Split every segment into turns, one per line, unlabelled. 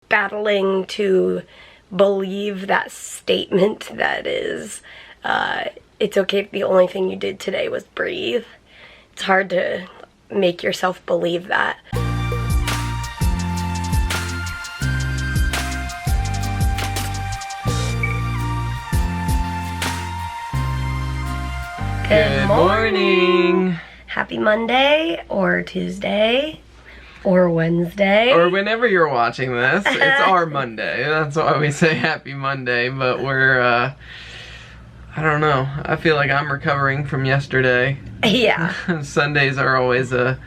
battling to believe that statement that is, it's okay if the only thing you did today was breathe. It's hard to make yourself believe that. Good morning! Happy Monday, or Tuesday, or Wednesday.
Or whenever you're watching this, it's our Monday. That's why we say happy Monday, but we're, I don't know. I feel like I'm recovering from yesterday.
Yeah.
Sundays are always a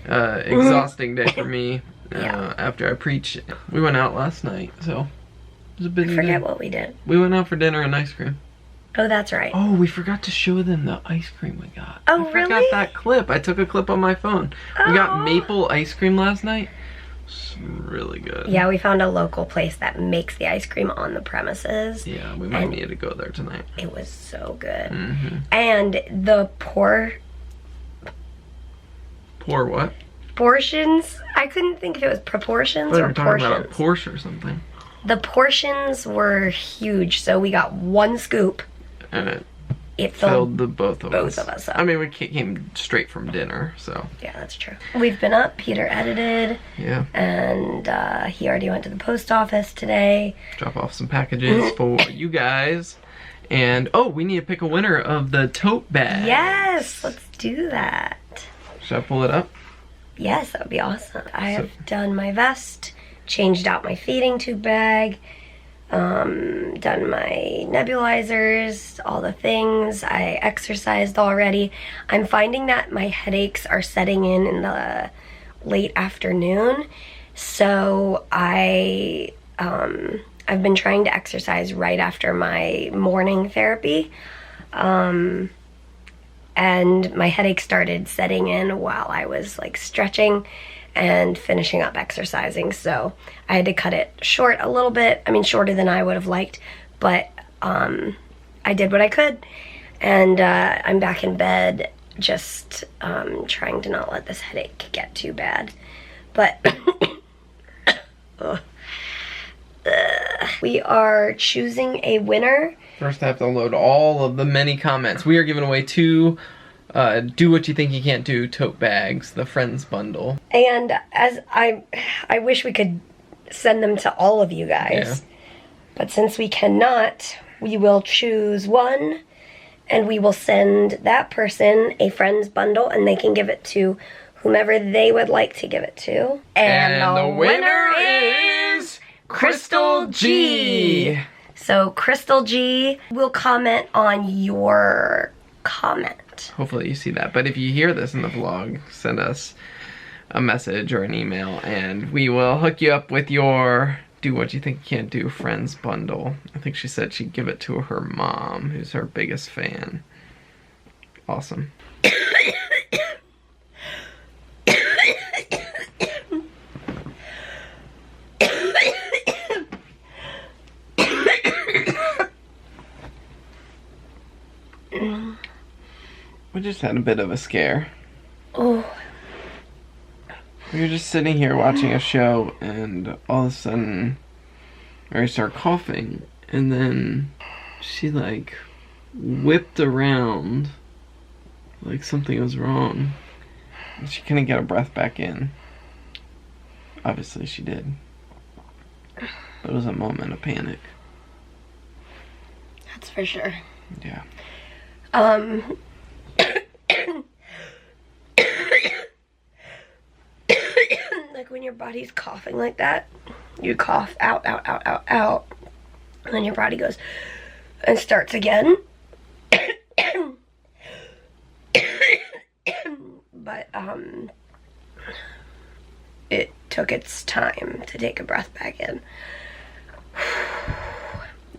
exhausting day for me after I preach. We went out last night, so it was a busy day.
I forget what we did.
We went out for dinner and ice cream.
Oh, that's right.
Oh, we forgot to show them the ice cream we got.
Oh,
I
really?
forgot that clip. I took a clip on my phone. We got maple ice cream last night. It's really good.
Yeah, we found a local place that makes the ice cream on the premises.
Yeah, we might need to go there tonight.
It was so good.
Mm-hmm.
And the
what?
Portions, I couldn't think if it was proportions or
We're talking
portions.
about a Porsche or something.
The portions were huge, so we got one scoop.
And
it
filled the both of
us up.
I mean, we came straight from dinner, so.
Yeah, that's true. We've been up, Peter edited.
Yeah.
And he already went to the post office today.
Drop off some packages for you guys. And, oh, we need to pick a winner of the tote bag.
Yes, let's do that.
Should I pull it up?
Yes, that would be awesome. I have done my vest, changed out my feeding tube bag, done my nebulizers, all the things. I exercised already. I'm finding that my headaches are setting in the late afternoon, so I've been trying to exercise right after my morning therapy, and my headache started setting in while I was like stretching and finishing up exercising, so I had to cut it short a little bit. I mean, shorter than I would have liked, but I did what I could, and I'm back in bed just trying to not let this headache get too bad. But we are choosing a winner.
First I have to load all of the many comments. We are giving away 2 do what you think you can't do tote bags, the Friends bundle.
And as I wish we could send them to all of you guys. Yeah. But since we cannot, we will choose one and we will send that person a Friends bundle and they can give it to whomever they would like to give it to. And the winner is Crystal G. So Crystal G will comment on your comment.
Hopefully you see that. But if you hear this in the vlog, send us a message or an email and we will hook you up with your do what you think you can't do Friends bundle. I think she said she'd give it to her mom, who's her biggest fan. Awesome. We just had a bit of a scare.
Oh.
We were just sitting here watching a show and all of a sudden Mary started coughing and then she like whipped around like something was wrong. And she couldn't get her breath back in. Obviously she did. But it was a moment of panic.
That's for sure.
Yeah.
Like when your body's coughing like that, you cough out, out, out, out, out, and then your body goes and starts again. But it took its time to take a breath back in.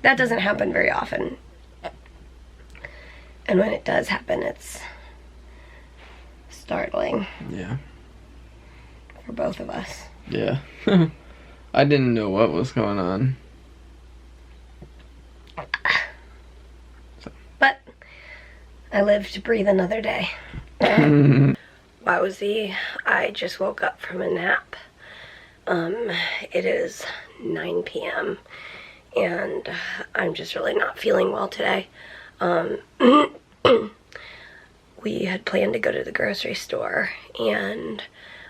That doesn't happen very often. And when it does happen, it's startling.
Yeah.
For both of us.
Yeah. I didn't know what was going on.
But I live to breathe another day. Wowsy, I just woke up from a nap. It is 9 p.m. and I'm just really not feeling well today. We had planned to go to the grocery store, and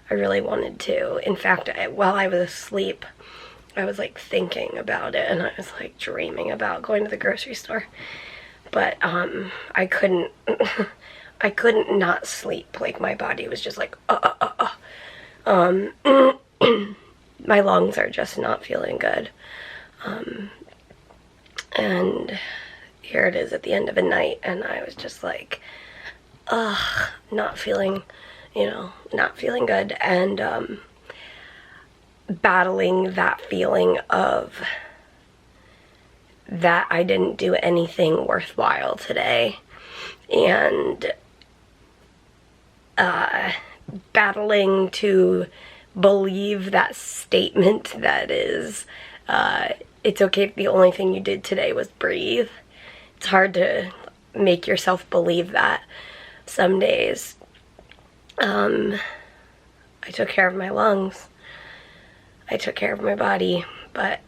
I really wanted to. In fact, while I was asleep, I was like thinking about it, and I was like dreaming about going to the grocery store. But I couldn't I couldn't not sleep. Like, my body was just like my lungs are just not feeling good. And here it is at the end of a night, and I was just like, not feeling, not feeling good, and battling that feeling of that I didn't do anything worthwhile today, and battling to believe that statement that is, it's okay if the only thing you did today was breathe. It's hard to make yourself believe that some days. I took care of my lungs. I took care of my body, but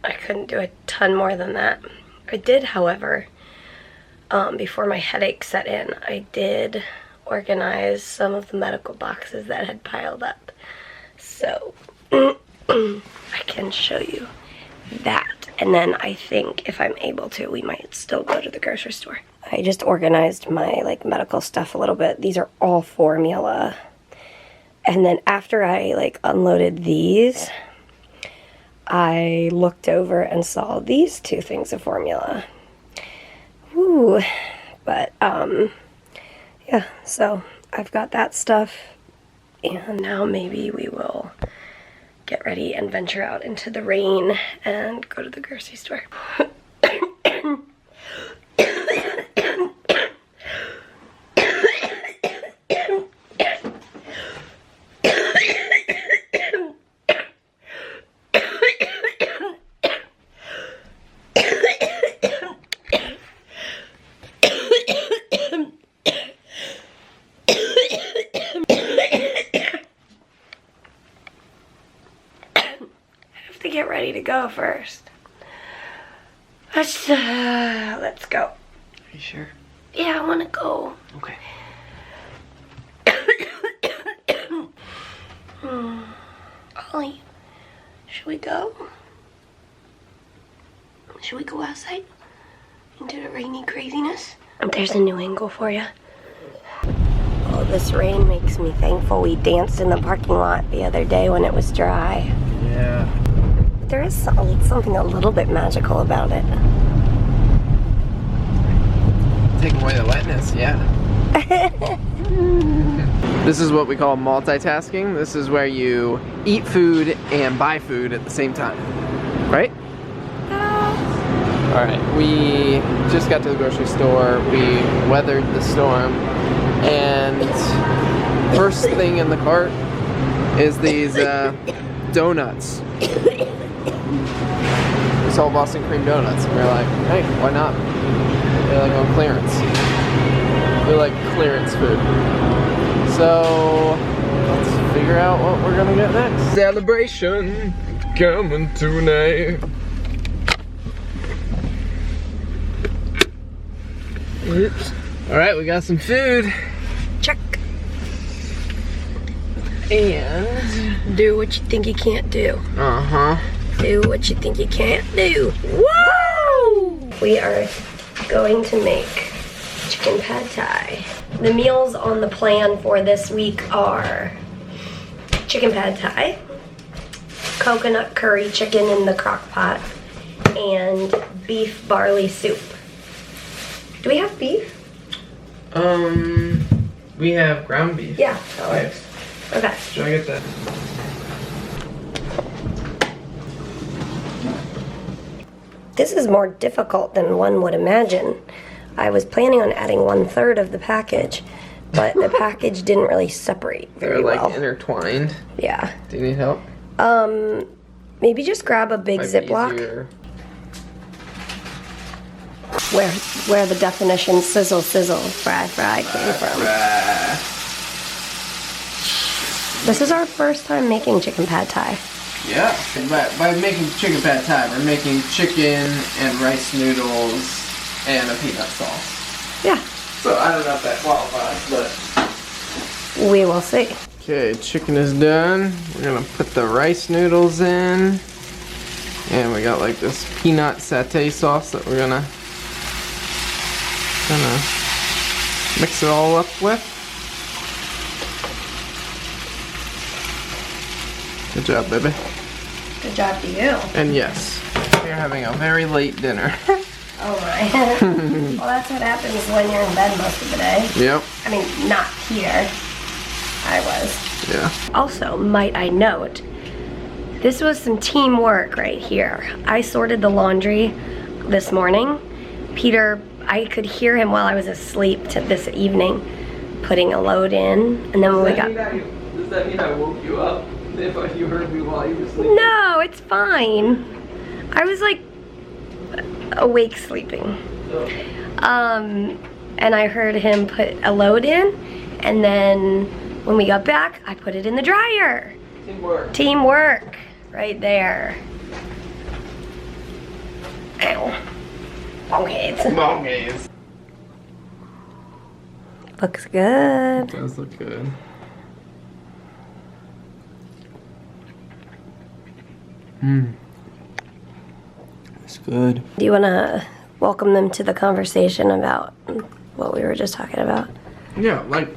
I couldn't do a ton more than that. I did, however, before my headache set in, I did organize some of the medical boxes that had piled up. So I can show you that. And then I think if I'm able to, we might still go to the grocery store. I just organized my medical stuff a little bit. These are all formula. And then after I unloaded these, I looked over and saw these two things of formula. Ooh. But yeah, so I've got that stuff, and now maybe we will get ready and venture out into the rain and go to the grocery store. To get ready to go first. Let's go.
Are you sure?
Yeah, I want to go.
Okay.
Ollie, should we go? Should we go outside into the rainy craziness? There's a new angle for you. Oh, this rain makes me thankful we danced in the parking lot the other day when it was dry.
Yeah.
There is something a little bit magical about it.
Take away the wetness, yeah. This is what we call multitasking. This is where you eat food and buy food at the same time, right? Alright, we just got to the grocery store. We weathered the storm, and first thing in the cart is these donuts. We saw Boston cream donuts, and we were like, hey, why not? They're like on clearance. They're like clearance food. So let's figure out what we're gonna get next. Celebration coming tonight. Oops. Alright, we got some food.
Check.
And
Do what you think you can't do.
uh-huh.
Do what you think you can't do. Woo! We are going to make chicken pad thai. The meals on the plan for this week are chicken pad thai, coconut curry chicken in the crock pot, and beef barley soup. Do we have beef?
We have ground beef.
Yeah, that works. Okay.
Should I get that?
This is more difficult than one would imagine. I was planning on adding 1/3 of the package, but the package didn't really separate very
They're like
well.
intertwined.
Yeah.
Do you need help?
Maybe just grab a big
Might be
Ziploc
easier.
where the definition sizzle sizzle fry fry came from. This is our first time making chicken pad thai.
Yeah, but by making chicken pad thai, we're making chicken and rice noodles and a peanut sauce.
Yeah.
So I don't know if that qualifies, but
we will see.
Okay, chicken is done. We're gonna put the rice noodles in. And we got like this peanut satay sauce that we're gonna mix it all up with. Good job, baby.
Good job to you.
And yes, we're having a very late dinner.
Oh my. Well, that's what happens when you're in bed most of the day.
Yep.
I mean, not here. I was.
Yeah.
Also, might I note, this was some teamwork right here. I sorted the laundry this morning. Peter, I could hear him while I was asleep this evening, putting a load in. And then when we got...
Does that mean I woke you up? If you heard me while you were sleeping?
No, it's fine. I was like awake sleeping.
Oh.
And I heard him put a load in, and then when we got back, I put it in the dryer.
Teamwork.
Teamwork, right there. Ow. Bongays.
Bongays.
Looks good.
It does look good. It's good.
Do you want to welcome them to the conversation about what we were just talking about?
Yeah, like,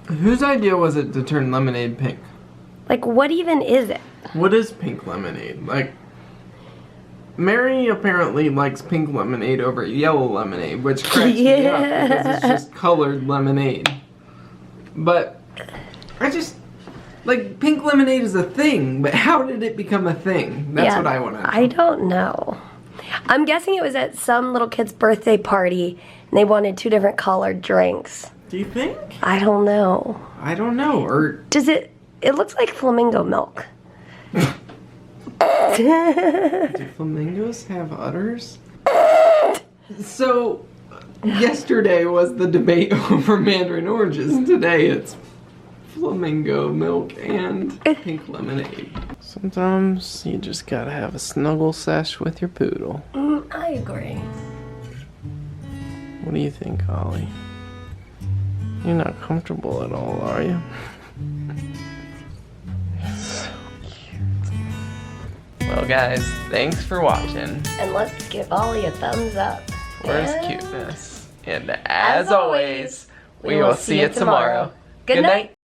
whose idea was it to turn lemonade pink?
Like, what even is it?
What is pink lemonade? Like, Mary apparently likes pink lemonade over yellow lemonade, which cracks me up because it's just colored lemonade. But I just, like, pink lemonade is a thing, but how did it become a thing? That's what I want to know.
I don't know. I'm guessing it was at some little kid's birthday party, and they wanted 2 different colored drinks.
Do you think?
I don't know.
I don't know. Or
Does it looks like flamingo milk.
do flamingos have udders? So, yesterday was the debate over mandarin oranges. Today it's flamingo milk and pink lemonade. Sometimes you just gotta have a snuggle sesh with your poodle.
I agree.
What do you think, Holly? You're not comfortable at all, are you? So cute. Well, guys, thanks for watching.
And let's give Ollie a thumbs up.
For his cuteness. And as always, we will see you tomorrow.
Good night.